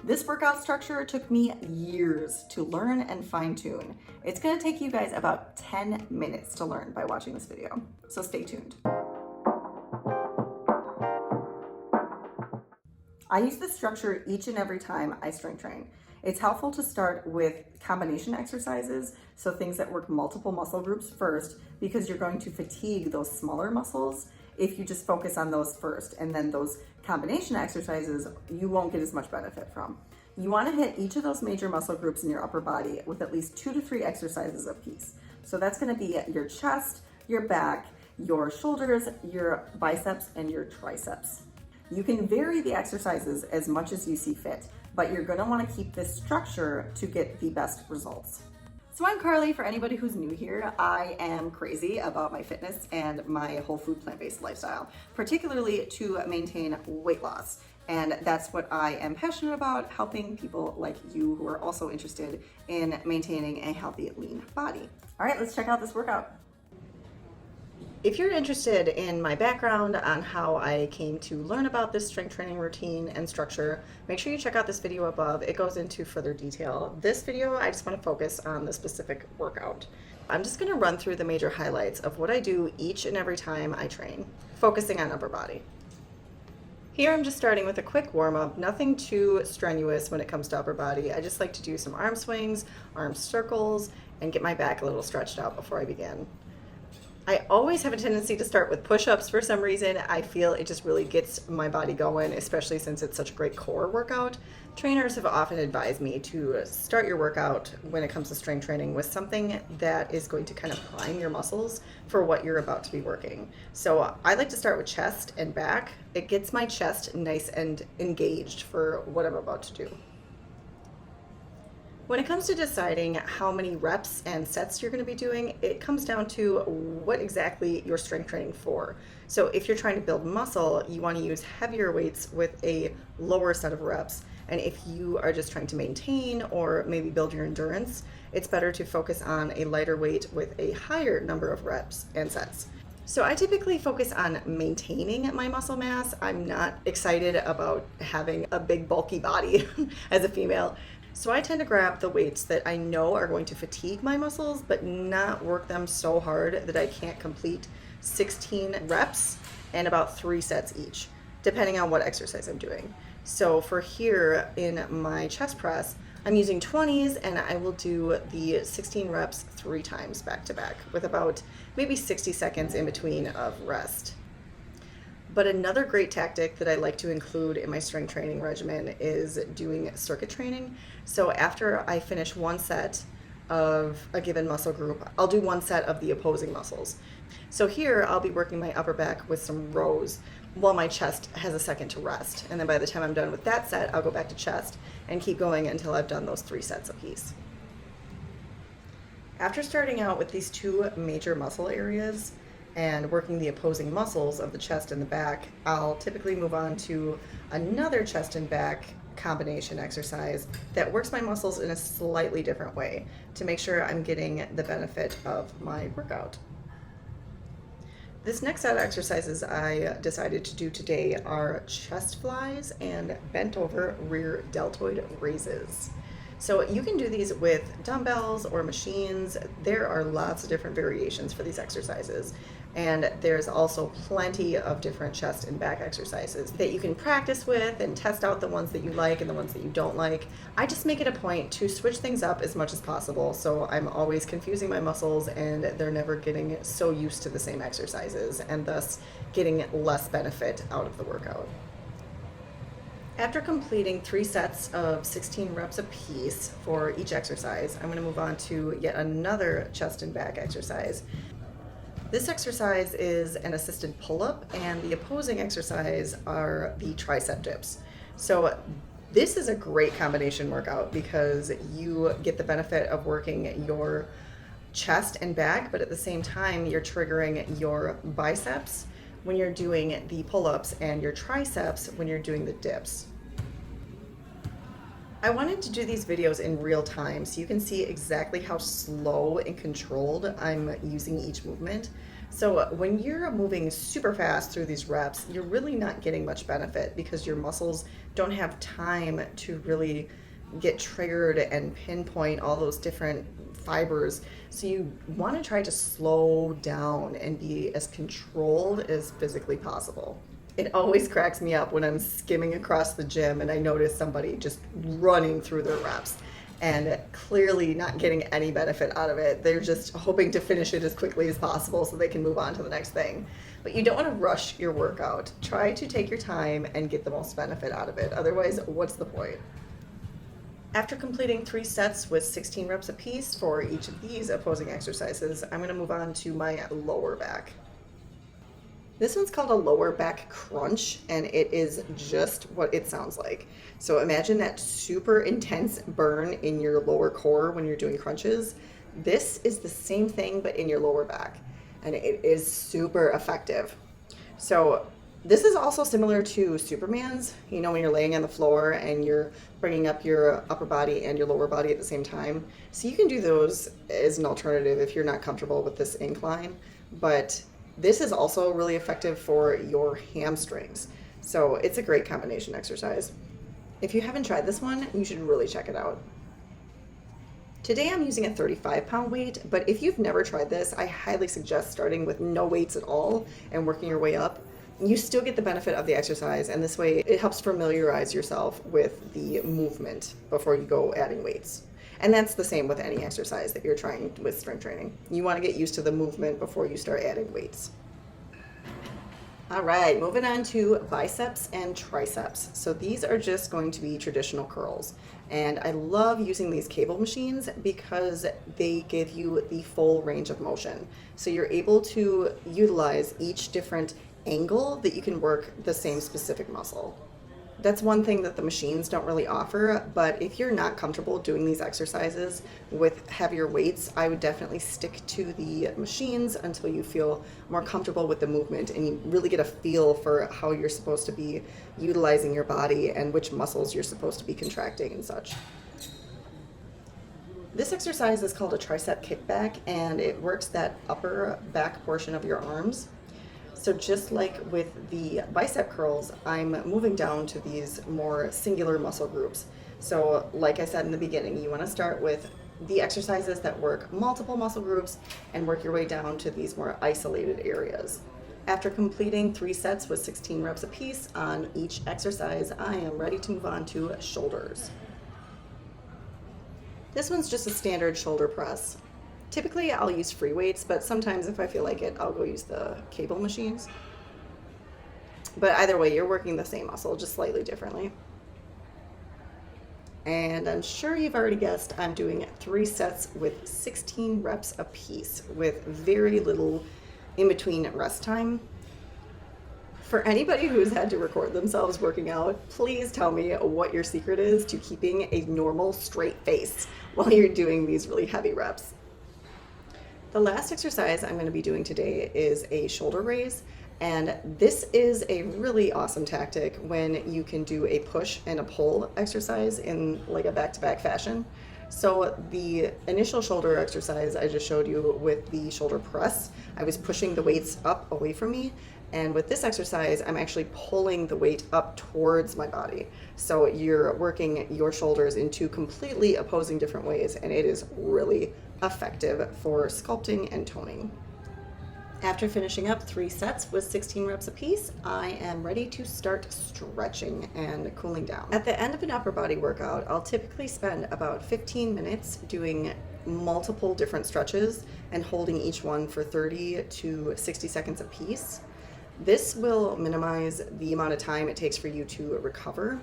This workout structure took me years to learn and fine tune. It's gonna take you guys about 10 minutes to learn by watching this video, so stay tuned. I use this structure each and every time I strength train. It's helpful to start with combination exercises, so things that work multiple muscle groups first, because you're going to fatigue those smaller muscles if you just focus on those first, and then those combination exercises you won't get as much benefit from. You want to hit each of those major muscle groups in your upper body with at least 2 to 3 exercises apiece. So that's going to be your chest, your back, your shoulders, your biceps, and your triceps. You can vary the exercises as much as you see fit, but you're going to want to keep this structure to get the best results. So I'm Carly. For anybody who's new here, I am crazy about my fitness and my whole food plant-based lifestyle, particularly to maintain weight loss. And that's what I am passionate about, helping people like you who are also interested in maintaining a healthy, lean body. All right, let's check out this workout. If you're interested in my background on how I came to learn about this strength training routine and structure, make sure you check out this video above. It goes into further detail. This video, I just want to focus on the specific workout. I'm just going to run through the major highlights of what I do each and every time I train, focusing on upper body. Here I'm just starting with a quick warm-up, nothing too strenuous when it comes to upper body. I just like to do some arm swings, arm circles, and get my back a little stretched out before I begin. I always have a tendency to start with push-ups for some reason. I feel it just really gets my body going, especially since it's such a great core workout. Trainers have often advised me to start your workout when it comes to strength training with something that is going to kind of prime your muscles for what you're about to be working. So I like to start with chest and back. It gets my chest nice and engaged for what I'm about to do. When it comes to deciding how many reps and sets you're going to be doing, it comes down to what exactly you're strength training for. So if you're trying to build muscle, you want to use heavier weights with a lower set of reps. And if you are just trying to maintain or maybe build your endurance, it's better to focus on a lighter weight with a higher number of reps and sets. So I typically focus on maintaining my muscle mass. I'm not excited about having a big bulky body as a female. So I tend to grab the weights that I know are going to fatigue my muscles, but not work them so hard that I can't complete 16 reps and about 3 sets each, depending on what exercise I'm doing. So for here in my chest press, I'm using 20s, and I will do the 16 reps 3 times back to back with about maybe 60 seconds in between of rest. But another great tactic that I like to include in my strength training regimen is doing circuit training. So after I finish one set of a given muscle group, I'll do one set of the opposing muscles. So here I'll be working my upper back with some rows while my chest has a second to rest. And then by the time I'm done with that set, I'll go back to chest and keep going until I've done those 3 sets apiece. After starting out with these 2 major muscle areas, and working the opposing muscles of the chest and the back, I'll typically move on to another chest and back combination exercise that works my muscles in a slightly different way to make sure I'm getting the benefit of my workout. This next set of exercises I decided to do today are chest flies and bent over rear deltoid raises. So you can do these with dumbbells or machines. There are lots of different variations for these exercises. And there's also plenty of different chest and back exercises that you can practice with and test out the ones that you like and the ones that you don't like. I just make it a point to switch things up as much as possible, so I'm always confusing my muscles and they're never getting so used to the same exercises, and thus getting less benefit out of the workout. After completing 3 sets of 16 reps apiece for each exercise, I'm going to move on to yet another chest and back exercise. This exercise is an assisted pull-up, and the opposing exercise are the tricep dips. So this is a great combination workout because you get the benefit of working your chest and back, but at the same time you're triggering your biceps when you're doing the pull-ups and your triceps when you're doing the dips. I wanted to do these videos in real time so you can see exactly how slow and controlled I'm using each movement. So when you're moving super fast through these reps, you're really not getting much benefit because your muscles don't have time to really get triggered and pinpoint all those different fibers. So you want to try to slow down and be as controlled as physically possible. It always cracks me up when I'm skimming across the gym and I notice somebody just running through their reps and clearly not getting any benefit out of it. They're just hoping to finish it as quickly as possible so they can move on to the next thing. But you don't want to rush your workout. Try to take your time and get the most benefit out of it. Otherwise, what's the point? After completing 3 sets with 16 reps apiece for each of these opposing exercises, I'm going to move on to my lower back. This one's called a lower back crunch, and it is just what it sounds like. So imagine that super intense burn in your lower core when you're doing crunches. This is the same thing, but in your lower back, and it is super effective. So this is also similar to Superman's, you know, when you're laying on the floor and you're bringing up your upper body and your lower body at the same time. So you can do those as an alternative if you're not comfortable with this incline, but this is also really effective for your hamstrings. So it's a great combination exercise. If you haven't tried this one, you should really check it out. Today I'm using a 35-pound weight, but if you've never tried this, I highly suggest starting with no weights at all and working your way up. You still get the benefit of the exercise, and this way it helps familiarize yourself with the movement before you go adding weights. And that's the same with any exercise that you're trying with strength training. You want to get used to the movement before you start adding weights. All right, moving on to biceps and triceps. So these are just going to be traditional curls. And I love using these cable machines because they give you the full range of motion. So you're able to utilize each different angle that you can work the same specific muscle. That's one thing that the machines don't really offer, but if you're not comfortable doing these exercises with heavier weights, I would definitely stick to the machines until you feel more comfortable with the movement and you really get a feel for how you're supposed to be utilizing your body and which muscles you're supposed to be contracting and such. This exercise is called a tricep kickback, and it works that upper back portion of your arms. So just like with the bicep curls, I'm moving down to these more singular muscle groups. So like I said in the beginning, you want to start with the exercises that work multiple muscle groups and work your way down to these more isolated areas. After completing 3 sets with 16 reps apiece on each exercise, I am ready to move on to shoulders. This one's just a standard shoulder press. Typically I'll use free weights, but sometimes if I feel like it, I'll go use the cable machines. But either way, you're working the same muscle, just slightly differently. And I'm sure you've already guessed, I'm doing 3 sets with 16 reps apiece with very little in between rest time. For anybody who's had to record themselves working out, please tell me what your secret is to keeping a normal straight face while you're doing these really heavy reps. The last exercise I'm going to be doing today is a shoulder raise, and this is a really awesome tactic when you can do a push and a pull exercise in like a back-to-back fashion. So the initial shoulder exercise I just showed you with the shoulder press, I was pushing the weights up away from me, and with this exercise I'm actually pulling the weight up towards my body. So you're working your shoulders in 2 completely opposing different ways, and it is really effective for sculpting and toning. After finishing up 3 sets with 16 reps apiece, I am ready to start stretching and cooling down. At the end of an upper body workout, I'll typically spend about 15 minutes doing multiple different stretches and holding each one for 30 to 60 seconds apiece. This will minimize the amount of time it takes for you to recover,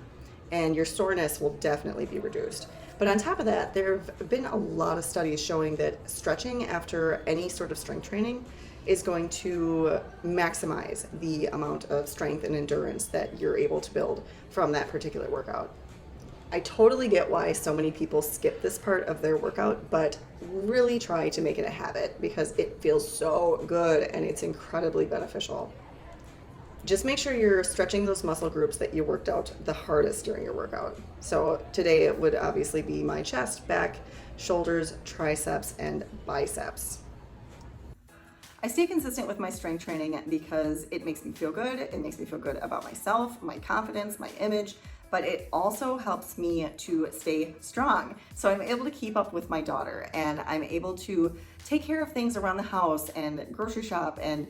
and your soreness will definitely be reduced. But on top of that, there have been a lot of studies showing that stretching after any sort of strength training is going to maximize the amount of strength and endurance that you're able to build from that particular workout. I totally get why so many people skip this part of their workout, but really try to make it a habit because it feels so good and it's incredibly beneficial. Just make sure you're stretching those muscle groups that you worked out the hardest during your workout. So today it would obviously be my chest, back, shoulders, triceps, and biceps. I stay consistent with my strength training because it makes me feel good. It makes me feel good about myself, my confidence, my image, but it also helps me to stay strong. So I'm able to keep up with my daughter, and I'm able to take care of things around the house and grocery shop and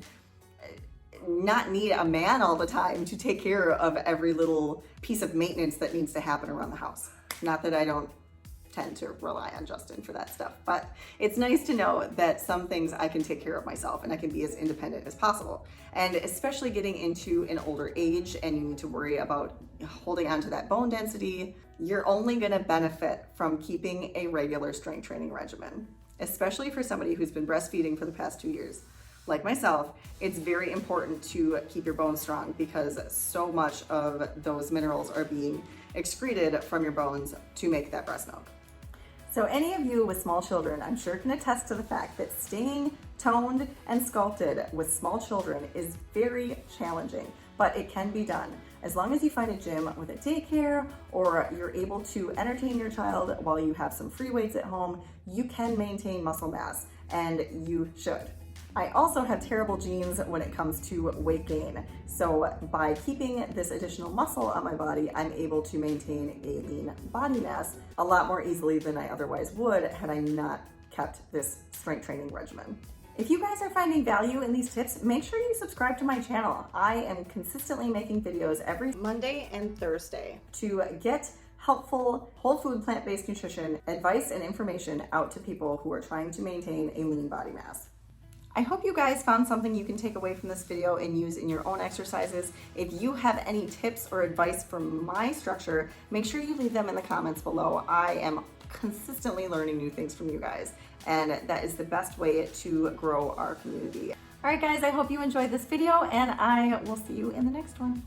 not need a man all the time to take care of every little piece of maintenance that needs to happen around the house. Not that I don't tend to rely on Justin for that stuff, but it's nice to know that some things I can take care of myself and I can be as independent as possible. And especially getting into an older age and you need to worry about holding on to that bone density, you're only gonna benefit from keeping a regular strength training regimen, especially for somebody who's been breastfeeding for the past 2 years. Like myself, it's very important to keep your bones strong because so much of those minerals are being excreted from your bones to make that breast milk. So any of you with small children, I'm sure can attest to the fact that staying toned and sculpted with small children is very challenging, but it can be done. As long as you find a gym with a daycare or you're able to entertain your child while you have some free weights at home, you can maintain muscle mass, and you should. I also have terrible genes when it comes to weight gain. So by keeping this additional muscle on my body, I'm able to maintain a lean body mass a lot more easily than I otherwise would had I not kept this strength training regimen. If you guys are finding value in these tips, make sure you subscribe to my channel. I am consistently making videos every Monday and Thursday to get helpful whole food plant-based nutrition advice and information out to people who are trying to maintain a lean body mass. I hope you guys found something you can take away from this video and use in your own exercises. If you have any tips or advice for my structure, make sure you leave them in the comments below. I am consistently learning new things from you guys, and that is the best way to grow our community. All right, guys, I hope you enjoyed this video, and I will see you in the next one.